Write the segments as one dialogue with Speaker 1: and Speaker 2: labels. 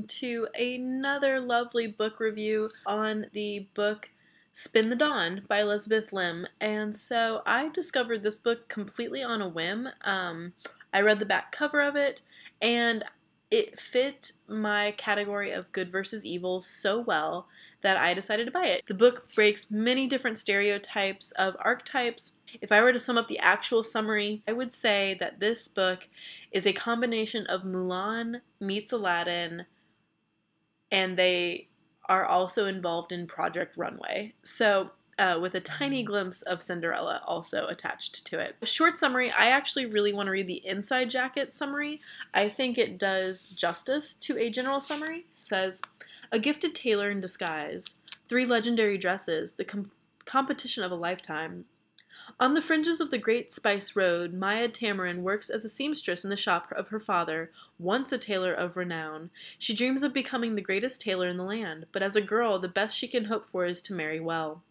Speaker 1: welcome to another lovely book review on the book Spin the Dawn by Elizabeth Lim. And so I discovered this book completely on a whim. I read the back cover of it and it fit my category of good versus evil so well that I decided to buy it. The book breaks many different stereotypes of archetypes. If I were to sum up the actual summary, I would say that this book is a combination of Mulan meets Aladdin, and they are also involved in Project Runway. So, with a tiny glimpse of Cinderella also attached to it. A short summary, I actually really want to read the inside jacket summary. I think it does justice to a general summary. It says, a gifted tailor in disguise, 3 legendary dresses, the competition of a lifetime. On the fringes of the Great Spice Road, Maya Tamarin works as a seamstress in the shop of her father, once a tailor of renown. She dreams of becoming the greatest tailor in the land, but as a girl, the best she can hope for is to marry well.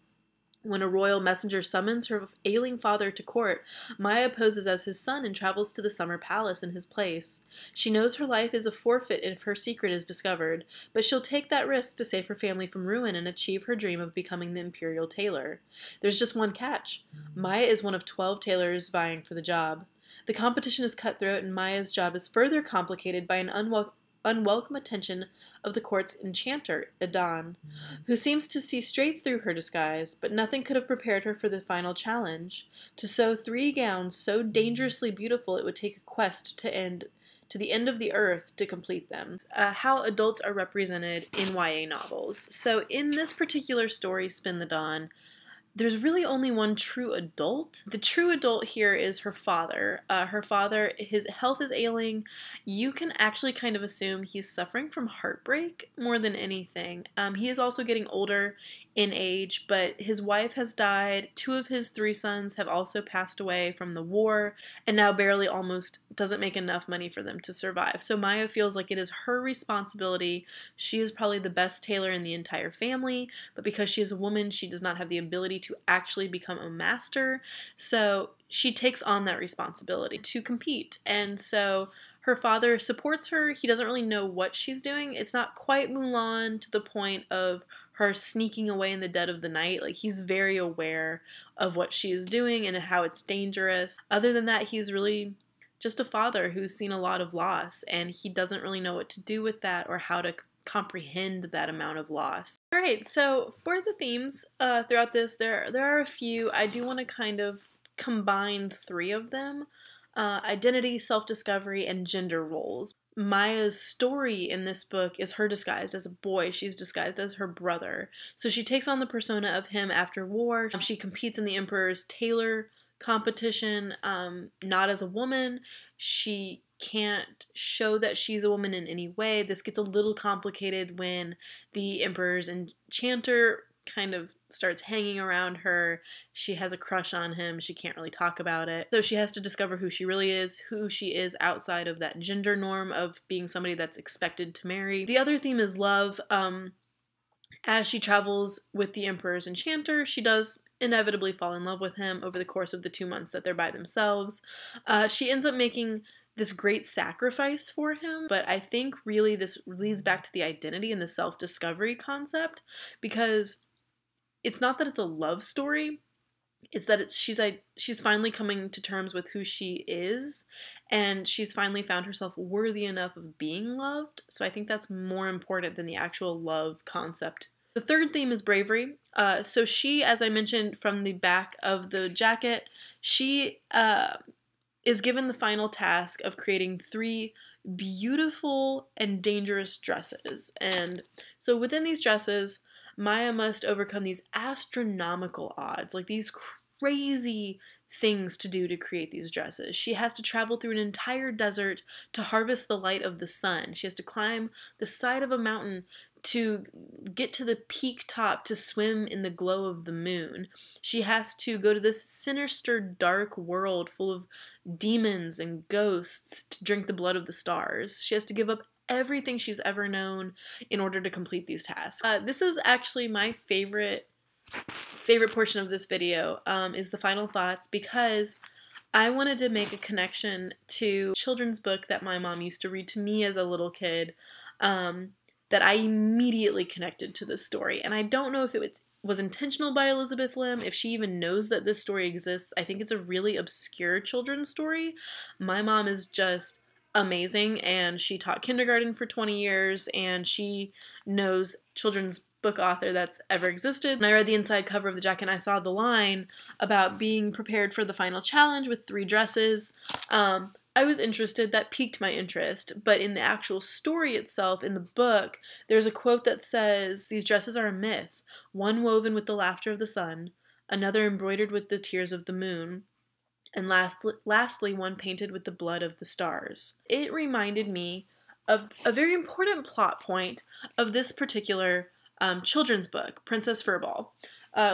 Speaker 1: When a royal messenger summons her ailing father to court, Maya poses as his son and travels to the summer palace in his place. She knows her life is a forfeit if her secret is discovered, but she'll take that risk to save her family from ruin and achieve her dream of becoming the imperial tailor. There's just one catch. Maya is one of 12 tailors vying for the job. The competition is cutthroat, and Maya's job is further complicated by an unwelcome attention of the court's enchanter, Adan, who seems to see straight through her disguise, but nothing could have prepared her for the final challenge. To sew 3 gowns so dangerously beautiful it would take a quest to the end of the earth to complete them. How adults are represented in YA novels. So in this particular story, Spin the Dawn, there's really only one true adult. The true adult here is her father. Her father, his health is ailing. You can actually kind of assume he's suffering from heartbreak more than anything. He is also getting older in age, but his wife has died. 2 of his 3 sons have also passed away from the war, and now barely almost doesn't make enough money for them to survive. So Maya feels like it is her responsibility. She is probably the best tailor in the entire family, but because she is a woman, she does not have the ability to actually become a master. So she takes on that responsibility to compete. And so her father supports her. He doesn't really know what she's doing. It's not quite Mulan to the point of her sneaking away in the dead of the night. Like, he's very aware of what she is doing and how it's dangerous. Other than that, he's really just a father who's seen a lot of loss, and he doesn't really know what to do with that or how to comprehend that amount of loss. Alright, so for the themes throughout this, there are a few. I do want to kind of combine 3 of them. Identity, self-discovery, and gender roles. Maya's story in this book is her disguised as a boy. She's disguised as her brother. So she takes on the persona of him after war. She competes in the Emperor's tailor competition, not as a woman. She can't show that she's a woman in any way. This gets a little complicated when the Emperor's enchanter kind of starts hanging around her. She has a crush on him. She can't really talk about it. So she has to discover who she really is, who she is outside of that gender norm of being somebody that's expected to marry. The other theme is love. As she travels with the Emperor's enchanter, she does inevitably fall in love with him over the course of the 2 months that they're by themselves. She ends up making this great sacrifice for him, but I think really this leads back to the identity and the self-discovery concept, because it's not that it's a love story, it's that she's finally coming to terms with who she is, and she's finally found herself worthy enough of being loved. So I think that's more important than the actual love concept. The third theme is bravery. So she, as I mentioned from the back of the jacket, she is given the final task of creating 3 beautiful and dangerous dresses. And so within these dresses, Maya must overcome these astronomical odds, like these crazy things to do to create these dresses. She has to travel through an entire desert to harvest the light of the sun. She has to climb the side of a mountain to get to the peak top to swim in the glow of the moon. She has to go to this sinister, dark world full of demons and ghosts to drink the blood of the stars. She has to give up everything she's ever known in order to complete these tasks. This is actually my favorite portion of this video, is the final thoughts, because I wanted to make a connection to a children's book that my mom used to read to me as a little kid. that I immediately connected to this story. And I don't know if it was intentional by Elizabeth Lim, if she even knows that this story exists. I think it's a really obscure children's story. My mom is just amazing, and she taught kindergarten for 20 years, and she knows children's book author that's ever existed. And I read the inside cover of the jacket, and I saw the line about being prepared for the final challenge with 3 dresses. I was interested, that piqued my interest, but in the actual story itself, in the book, there's a quote that says, "These dresses are a myth, one woven with the laughter of the sun, another embroidered with the tears of the moon, and lastly, one painted with the blood of the stars." It reminded me of a very important plot point of this particular children's book, Princess Furball,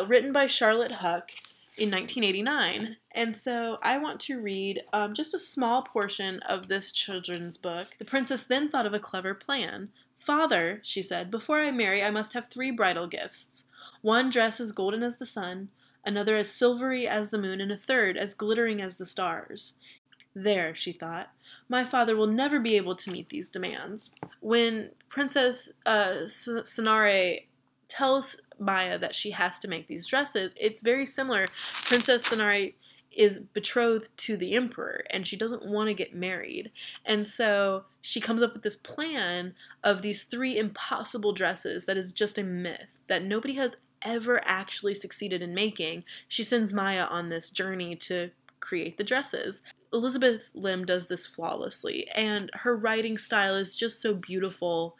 Speaker 1: written by Charlotte Huck in 1989. And so I want to read just a small portion of this children's book. The princess then thought of a clever plan. "Father," she said, "before I marry, I must have 3 bridal gifts. One dress as golden as the sun, another as silvery as the moon, and a third as glittering as the stars." There, she thought, my father will never be able to meet these demands. When Princess Sonare tells Maya that she has to make these dresses, it's very similar. Princess Sonare is betrothed to the emperor, and she doesn't want to get married. And so she comes up with this plan of these 3 impossible dresses that is just a myth, that nobody has ever actually succeeded in making. She sends Maya on this journey to create the dresses. Elizabeth Lim does this flawlessly, and her writing style is just so beautiful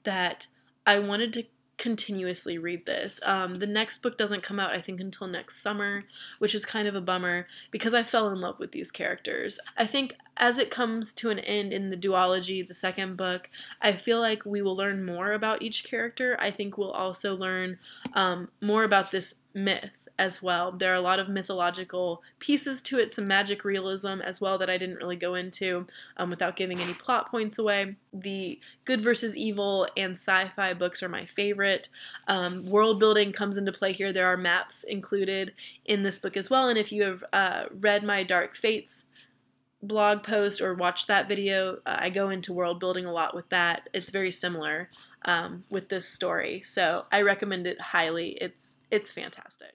Speaker 1: that I wanted to continuously read this. The next book doesn't come out, I think, until next summer, which is kind of a bummer because I fell in love with these characters. I think as it comes to an end in the duology, the second book, I feel like we will learn more about each character. I think we'll also learn more about this myth as well. There are a lot of mythological pieces to it, some magic realism as well that I didn't really go into without giving any plot points away. The good versus evil and sci-fi books are my favorite. World building comes into play here. There are maps included in this book as well, and if you have read my Dark Fates blog post or watched that video, I go into world building a lot with that. It's very similar with this story, so I recommend it highly. It's fantastic.